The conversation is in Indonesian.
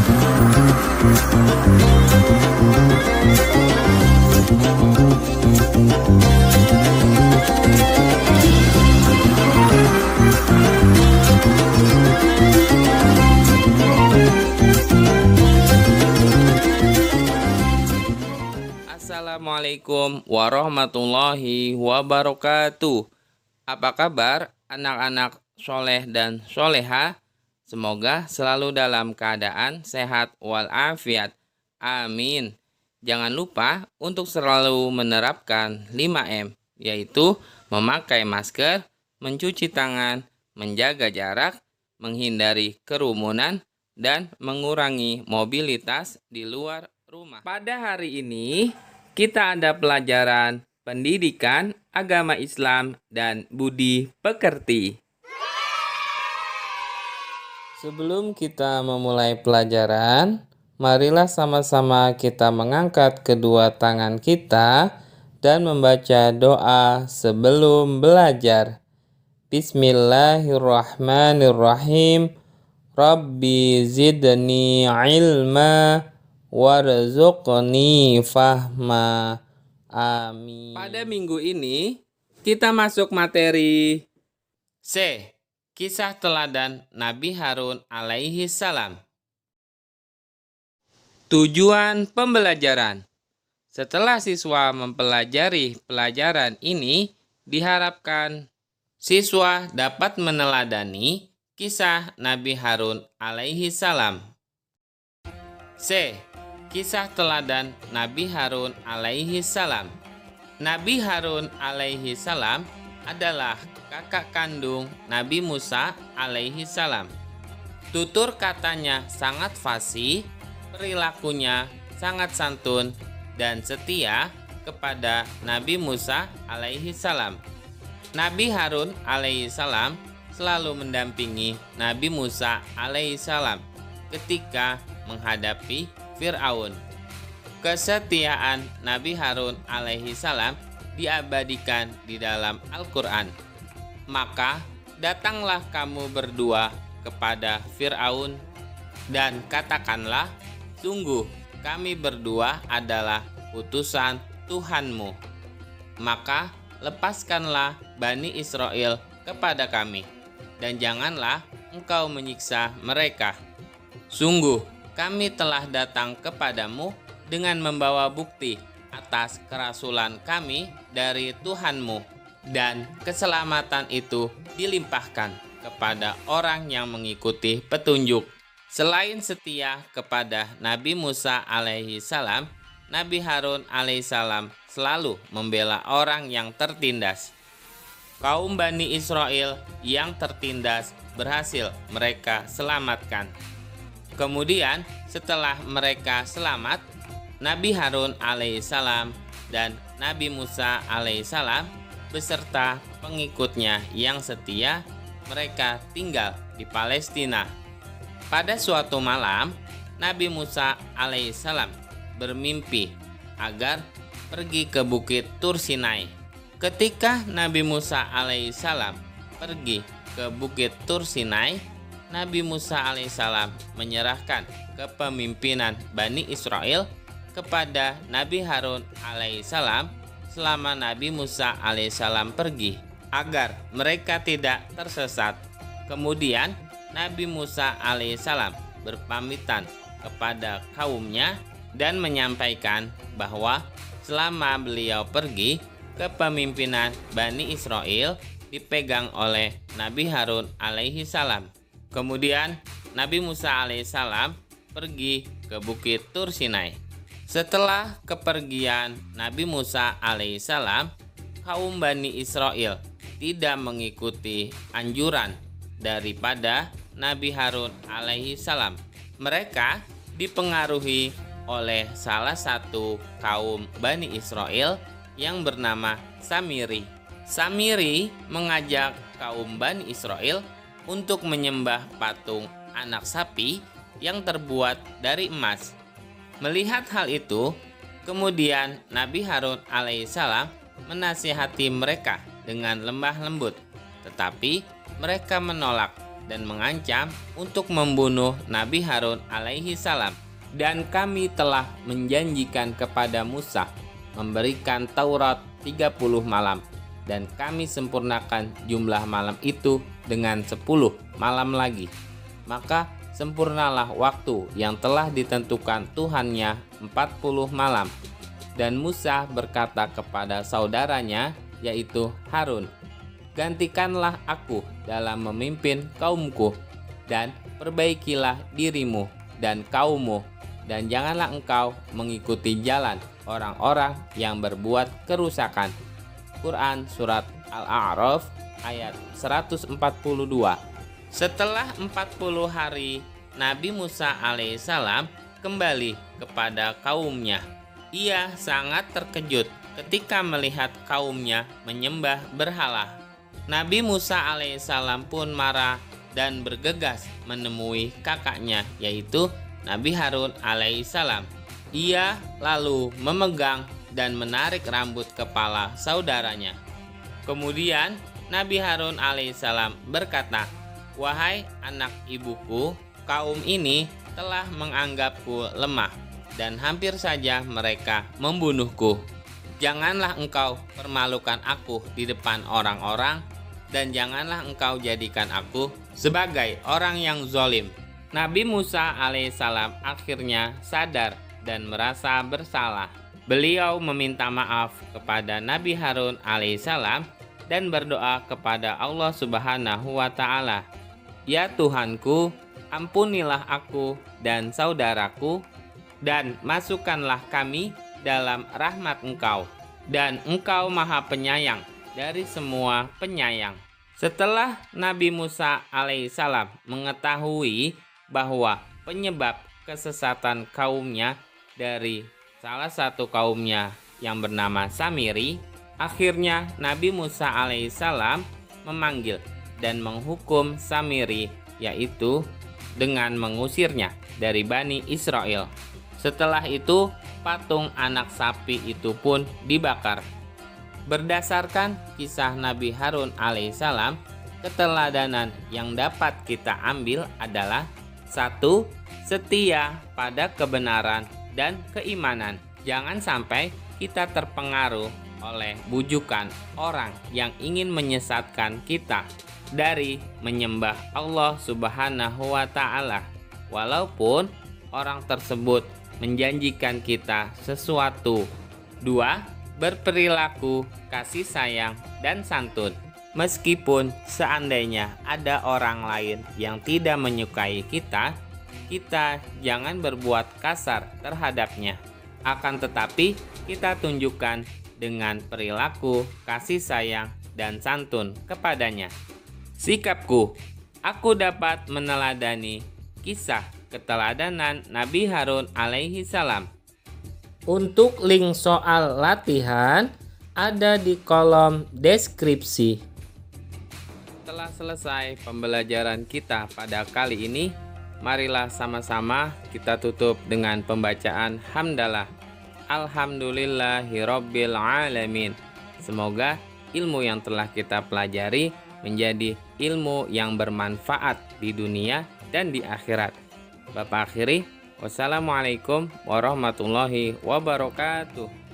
Assalamualaikum warahmatullahi wabarakatuh. Apa kabar anak-anak soleh dan soleha? Semoga selalu dalam keadaan sehat walafiat. Amin. Jangan lupa untuk selalu menerapkan 5M, yaitu memakai masker, mencuci tangan, menjaga jarak, menghindari kerumunan, dan mengurangi mobilitas di luar rumah. Pada hari ini, kita ada pelajaran pendidikan agama Islam dan budi pekerti. Sebelum kita memulai pelajaran, marilah sama-sama kita mengangkat kedua tangan kita dan membaca doa sebelum belajar. Bismillahirrahmanirrahim. Rabbi zidni ilma warzuqni fahma. Amin. Pada minggu ini kita masuk materi C. Kisah teladan Nabi Harun alaihi salam. Tujuan pembelajaran. Setelah siswa mempelajari pelajaran ini, diharapkan siswa dapat meneladani kisah Nabi Harun alaihi salam. C. Kisah teladan Nabi Harun alaihi salam. Nabi Harun alaihi salam adalah kakak kandung Nabi Musa alaihi salam. Tutur katanya sangat fasih, perilakunya sangat santun dan setia kepada Nabi Musa alaihi salam. Nabi Harun alaihi salam selalu mendampingi Nabi Musa alaihissalam ketika menghadapi Fir'aun. Kesetiaan Nabi Harun alaihissalam diabadikan di dalam Al-Quran. Maka datanglah kamu berdua kepada Fir'aun dan katakanlah, sungguh kami berdua adalah utusan Tuhanmu. Maka lepaskanlah Bani Israel kepada kami, dan janganlah engkau menyiksa mereka. Sungguh, kami telah datang kepadamu dengan membawa bukti atas kerasulan kami dari Tuhanmu, dan keselamatan itu dilimpahkan kepada orang yang mengikuti petunjuk. Selain setia kepada Nabi Musa alaihi salam, Nabi Harun alaihi salam selalu membela orang yang tertindas. Kaum Bani Israel yang tertindas berhasil mereka selamatkan. Kemudian setelah mereka selamat, Nabi Harun alaihissalam dan Nabi Musa alaihissalam beserta pengikutnya yang setia, mereka tinggal di Palestina. Pada suatu malam, Nabi Musa alaihissalam bermimpi agar pergi ke bukit Tur Sinai. Ketika Nabi Musa alaihissalam pergi ke bukit Tur Sinai, Nabi Musa alaihissalam menyerahkan kepemimpinan Bani Israel kepada Nabi Harun alaihissalam selama Nabi Musa alaihissalam pergi, agar mereka tidak tersesat. Kemudian Nabi Musa alaihissalam berpamitan kepada kaumnya dan menyampaikan bahwa selama beliau pergi, kepemimpinan Bani Israel dipegang oleh Nabi Harun alaihi salam. Kemudian Nabi Musa alaihi salam pergi ke bukit Tur Sinai. Setelah kepergian Nabi Musa alaihi salam, kaum Bani Israel tidak mengikuti anjuran daripada Nabi Harun alaihi salam. Mereka dipengaruhi oleh salah satu kaum Bani Israel yang bernama Samiri. Samiri mengajak kaum Bani Israel untuk menyembah patung anak sapi yang terbuat dari emas. Melihat hal itu, kemudian Nabi Harun alaihissalam menasihati mereka dengan lemah lembut, tetapi mereka menolak dan mengancam untuk membunuh Nabi Harun alaihi salam. Dan kami telah menjanjikan kepada Musa memberikan Taurat 30 malam, dan kami sempurnakan jumlah malam itu dengan 10 malam lagi. Maka sempurnalah waktu yang telah ditentukan Tuhannya 40 malam. Dan Musa berkata kepada saudaranya, yaitu Harun, gantikanlah aku dalam memimpin kaumku, dan perbaikilah dirimu dan kaummu, dan janganlah engkau mengikuti jalan orang-orang yang berbuat kerusakan. Quran Surat Al-A'raf ayat 142. Setelah 40 hari, Nabi Musa alaihissalam kembali kepada kaumnya. Ia sangat terkejut ketika melihat kaumnya menyembah berhala. Nabi Musa alaihissalam pun marah dan bergegas menemui kakaknya, yaitu Nabi Harun alaihissalam. Ia lalu memegang dan menarik rambut kepala saudaranya. Kemudian Nabi Harun alaihissalam berkata, "Wahai anak ibuku, kaum ini telah menganggapku lemah dan hampir saja mereka membunuhku. Janganlah engkau permalukan aku di depan orang-orang, dan janganlah engkau jadikan aku sebagai orang yang zalim." Nabi Musa alaihissalam akhirnya sadar dan merasa bersalah. Beliau meminta maaf kepada Nabi Harun alaihissalam dan berdoa kepada Allah Subhanahu wa Ta'ala, "Ya Tuhanku, ampunilah aku dan saudaraku, dan masukkanlah kami dalam rahmat Engkau, dan Engkau Maha Penyayang dari semua penyayang." Setelah Nabi Musa alaihissalam mengetahui bahwa penyebab kesesatan kaumnya dari salah satu kaumnya yang bernama Samiri, akhirnya Nabi Musa alaihissalam memanggil dan menghukum Samiri, yaitu dengan mengusirnya dari Bani Israel. Setelah itu, patung anak sapi itu pun dibakar. Berdasarkan kisah Nabi Harun alaihissalam, keteladanan yang dapat kita ambil adalah: 1. Setia pada kebenaran dan keimanan. Jangan sampai kita terpengaruh oleh bujukan orang yang ingin menyesatkan kita dari menyembah Allah Subhanahu wa Ta'ala, walaupun orang tersebut menjanjikan kita sesuatu. 2. Berperilaku kasih sayang dan santun. Meskipun seandainya ada orang lain yang tidak menyukai kita, kita jangan berbuat kasar terhadapnya. Akan tetapi, kita tunjukkan dengan perilaku kasih sayang dan santun kepadanya. Sikapku, aku dapat meneladani kisah keteladanan Nabi Harun alaihi salam. Untuk link soal latihan ada di kolom deskripsi. Setelah selesai pembelajaran kita pada kali ini, marilah sama-sama kita tutup dengan pembacaan hamdalah. Alhamdulillahirabbil alamin. Semoga ilmu yang telah kita pelajari menjadi ilmu yang bermanfaat di dunia dan di akhirat. Bapak akhiri, wassalamualaikum warahmatullahi wabarakatuh.